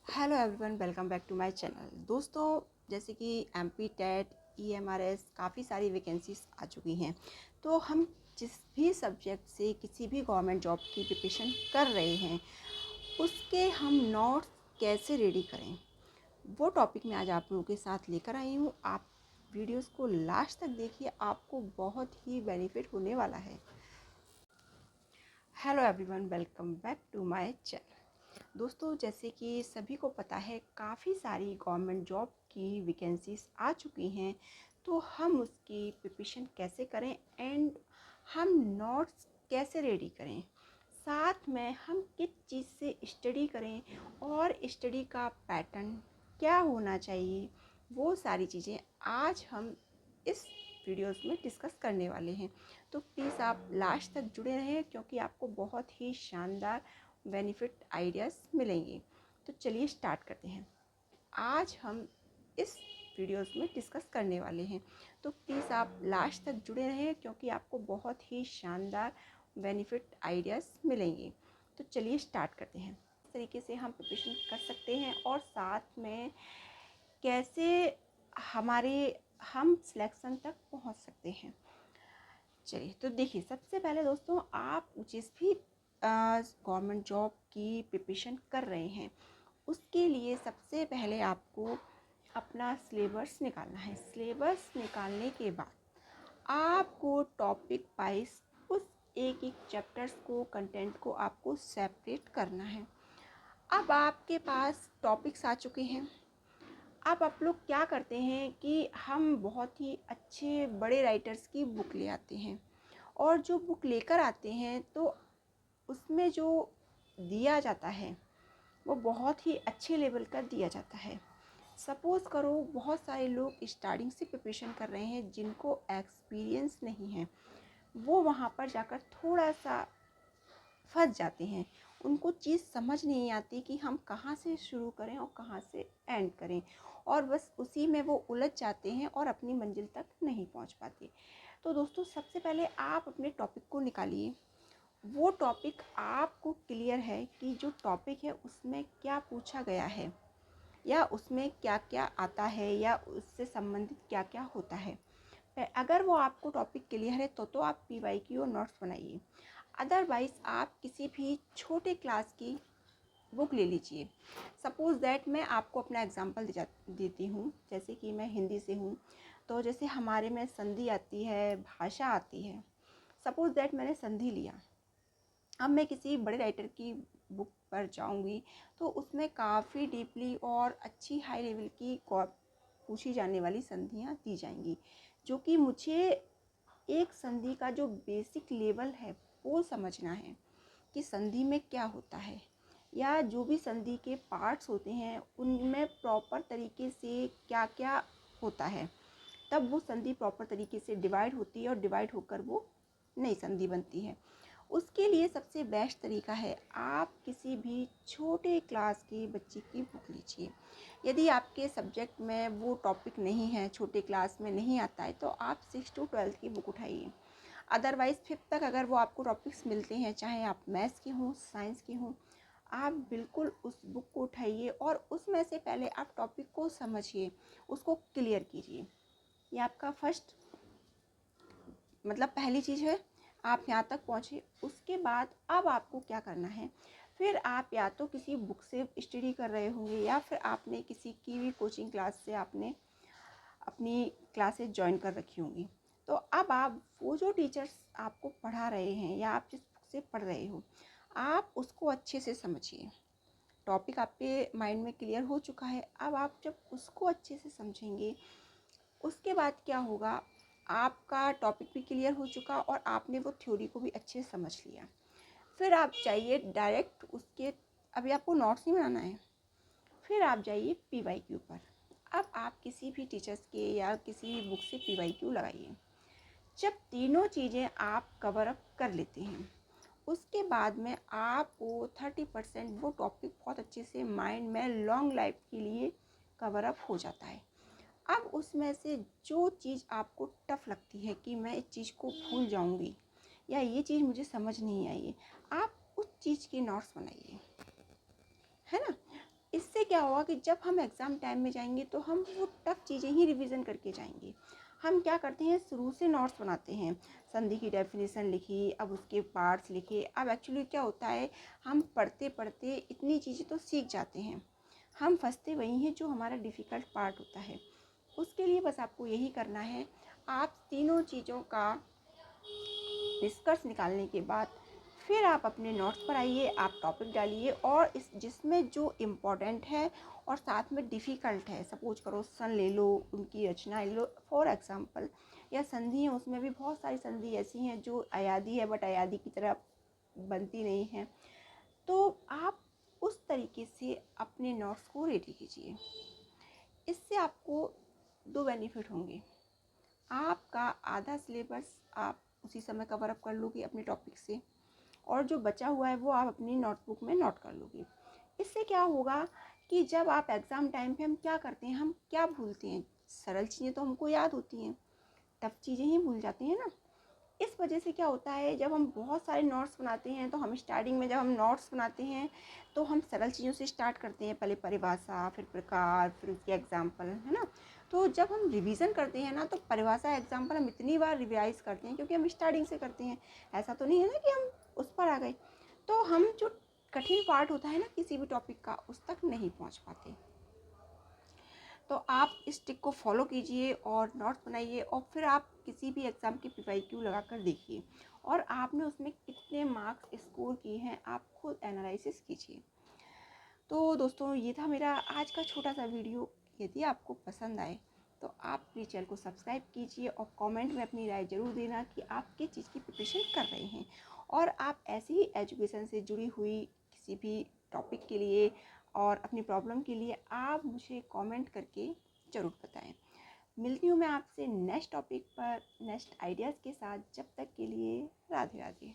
Hello everyone, welcome back to my channel. दोस्तों, जैसे कि एमपी टेट ईएमआरएस काफ़ी सारी वैकेंसीज आ चुकी हैं। तो हम जिस भी सब्जेक्ट से किसी भी गवर्नमेंट जॉब की प्रिपरेशन कर रहे हैं, उसके हम नोट्स कैसे रेडी करें, वो टॉपिक मैं आज आप लोगों के साथ लेकर आई हूँ। आप वीडियोस को लास्ट तक देखिए, आपको बहुत ही बेनिफिट होने वाला है। Hello everyone, welcome back to my channel. दोस्तों, जैसे कि सभी को पता है, काफ़ी सारी गवर्नमेंट जॉब की वैकेंसीज आ चुकी हैं। तो हम उसकी प्रिपरेशन कैसे करें एंड हम नोट्स कैसे रेडी करें, साथ में हम किस चीज़ से स्टडी करें और स्टडी का पैटर्न क्या होना चाहिए, वो सारी चीज़ें आज हम इस वीडियोस में डिस्कस करने वाले हैं। तो प्लीज़ आप लास्ट तक जुड़े रहें, क्योंकि आपको बहुत ही शानदार बेनिफिट आइडियाज़ मिलेंगे। तो चलिए स्टार्ट करते हैं। आज हम इस वीडियोस में डिस्कस करने वाले हैं। तो प्लीज़ आप लास्ट तक जुड़े रहें, क्योंकि आपको बहुत ही शानदार बेनिफिट आइडियाज़ मिलेंगे। तो चलिए स्टार्ट करते हैं। इस तरीके से हम प्रिपरेशन कर सकते हैं और साथ में कैसे हमारे हम सिलेक्शन तक पहुंच सकते हैं। चलिए, तो देखिए, सबसे पहले दोस्तों, आप जिस भी गवर्नमेंट जॉब की प्रिपरेशन कर रहे हैं, उसके लिए सबसे पहले आपको अपना सिलेबस निकालना है। सिलेबस निकालने के बाद आपको टॉपिक वाइज उस एक एक चैप्टर्स को, कंटेंट को आपको सेपरेट करना है। अब आपके पास टॉपिक्स आ चुके हैं। अब आप लोग क्या करते हैं कि हम बहुत ही अच्छे बड़े राइटर्स की बुक ले आते हैं, और जो बुक लेकर आते हैं तो उसमें जो दिया जाता है वो बहुत ही अच्छे लेवल का दिया जाता है। सपोज़ करो, बहुत सारे लोग स्टार्टिंग से प्रिपरेशन कर रहे हैं, जिनको एक्सपीरियंस नहीं है, वो वहाँ पर जाकर थोड़ा सा फंस जाते हैं। उनको चीज़ समझ नहीं आती कि हम कहाँ से शुरू करें और कहाँ से एंड करें, और बस उसी में वो उलझ जाते हैं और अपनी मंजिल तक नहीं पहुँच पाते। तो दोस्तों, सबसे पहले आप अपने टॉपिक को निकालिए। वो टॉपिक आपको क्लियर है कि जो टॉपिक है उसमें क्या पूछा गया है, या उसमें क्या क्या आता है, या उससे संबंधित क्या क्या होता है। अगर वो आपको टॉपिक क्लियर है तो आप पीवाईक्यू और नोट्स बनाइए। अदरवाइज़ आप किसी भी छोटे क्लास की बुक ले लीजिए। सपोज़ दैट मैं आपको अपना एग्जांपल देती हूँ। जैसे कि मैं हिंदी से हूँ, तो जैसे हमारे में संधि आती है, भाषा आती है। सपोज़ दैट मैंने संधि लिया। अब मैं किसी बड़े राइटर की बुक पर जाऊंगी, तो उसमें काफ़ी डीपली और अच्छी हाई लेवल की पूछी जाने वाली संधियाँ दी जाएंगी, जो कि मुझे एक संधि का जो बेसिक लेवल है वो समझना है कि संधि में क्या होता है, या जो भी संधि के पार्ट्स होते हैं उनमें प्रॉपर तरीके से क्या क्या होता है। तब वो संधि प्रॉपर तरीके से डिवाइड होती है और डिवाइड होकर वो नई संधि बनती है। उसके लिए सबसे बेस्ट तरीका है, आप किसी भी छोटे क्लास के बच्चे की बुक लीजिए। यदि आपके सब्जेक्ट में वो टॉपिक नहीं है, छोटे क्लास में नहीं आता है, तो आप 6 to 12 की बुक उठाइए। अदरवाइज़ 5th तक अगर वो आपको टॉपिक्स मिलते हैं, चाहे आप मैथ्स के हों, साइंस के हों, आप बिल्कुल उस बुक को उठाइए और उसमें से पहले आप टॉपिक को समझिए, उसको क्लियर कीजिए। ये आपका फर्स्ट पहली चीज़ है। आप यहाँ तक पहुँचे, उसके बाद अब आपको क्या करना है, फिर आप या तो किसी बुक से स्टडी कर रहे होंगे, या फिर आपने किसी की भी कोचिंग क्लास से आपने अपनी क्लासेस ज्वाइन कर रखी होंगी। तो अब आप वो जो टीचर्स आपको पढ़ा रहे हैं, या आप जिस बुक से पढ़ रहे हो, आप उसको अच्छे से समझिए। टॉपिक आपके माइंड में क्लियर हो चुका है। अब आप जब उसको अच्छे से समझेंगे, उसके बाद क्या होगा, आपका टॉपिक भी क्लियर हो चुका और आपने वो थ्योरी को भी अच्छे से समझ लिया। फिर आप जाइए डायरेक्ट उसके, अभी आपको नोट्स नहीं बनाना है, फिर आप जाइए पीवाईक्यू पर। अब आप किसी भी टीचर्स के या किसी भी बुक से पीवाईक्यू लगाइए। जब तीनों चीज़ें आप कवर अप कर लेते हैं, उसके बाद में आपको 30% वो टॉपिक बहुत अच्छे से माइंड में लॉन्ग लाइफ के लिए कवर अप हो जाता है। अब उसमें से जो चीज़ आपको टफ़ लगती है कि मैं इस चीज़ को भूल जाऊंगी, या ये चीज़ मुझे समझ नहीं आई है, आप उस चीज़ के नोट्स बनाइए, है ना। इससे क्या होगा कि जब हम एग्ज़ाम टाइम में जाएंगे तो हम वो टफ चीज़ें ही रिवीजन करके जाएंगे। हम क्या करते हैं, शुरू से नोट्स बनाते हैं, संधि की डेफिनेशन लिखी, अब उसके पार्ट्स लिखे। अब एक्चुअली क्या होता है, हम पढ़ते पढ़ते इतनी चीज़ें तो सीख जाते हैं, हम फंसते वहीं हैं जो हमारा डिफ़िकल्ट पार्ट होता है। उसके लिए बस आपको यही करना है, आप तीनों चीज़ों का निष्कर्ष निकालने के बाद फिर आप अपने नोट्स पर आइए, आप टॉपिक डालिए और इस जिसमें जो इम्पोर्टेंट है और साथ में डिफ़िकल्ट है, सपोज करो सन ले लो, उनकी रचना ले लो फॉर एग्जांपल, या संधि है, उसमें भी बहुत सारी संधि ऐसी हैं जो अयादी है बट अयादी की तरह बनती नहीं है। तो आप उस तरीके से अपने नोट्स को रेडी कीजिए। इससे आपको दो बेनिफिट होंगे, आपका आधा सिलेबस आप उसी समय कवर अप कर लोगे अपने टॉपिक से, और जो बचा हुआ है वो आप अपनी नोटबुक में नोट कर लोगे। इससे क्या होगा कि जब आप एग्ज़ाम टाइम पे हम क्या करते हैं, हम क्या भूलते हैं, सरल चीज़ें तो हमको याद होती हैं, टफ चीज़ें ही भूल जाते हैं ना। इस वजह से क्या होता है, जब हम बहुत सारे नोट्स बनाते हैं तो हम स्टार्टिंग में जब हम नोट्स बनाते हैं तो हम सरल चीज़ों से स्टार्ट करते हैं, पहले परिभाषा, फिर प्रकार, फिर उसके एग्जाम्पल, है ना। तो जब हम रिवीजन करते हैं ना तो परिभाषा एग्जाम्पल हम इतनी बार रिवाइज करते हैं क्योंकि हम स्टार्टिंग से करते हैं, ऐसा तो नहीं है ना कि हम उस पर आ गए। तो हम जो कठिन पार्ट होता है ना किसी भी टॉपिक का, उस तक नहीं पहुंच पाते। तो आप इस ट्रिक को फॉलो कीजिए और नोट्स बनाइए और फिर आप किसी भी एग्ज़ाम की PYQ लगा कर देखिए और आपने उसमें कितने मार्क्स स्कोर किए हैं आप खुद एनालिसिस कीजिए। तो दोस्तों ये था मेरा आज का छोटा सा वीडियो। यदि आपको पसंद आए तो आप मेरे चैनल को सब्सक्राइब कीजिए और कमेंट में अपनी राय ज़रूर देना कि आप किस चीज़ की प्रिपरेशन कर रहे हैं, और आप ऐसे ही एजुकेशन से जुड़ी हुई किसी भी टॉपिक के लिए और अपनी प्रॉब्लम के लिए आप मुझे कमेंट करके ज़रूर बताएं। मिलती हूँ मैं आपसे नेक्स्ट टॉपिक पर नेक्स्ट आइडियाज़ के साथ। जब तक के लिए राधे राधे।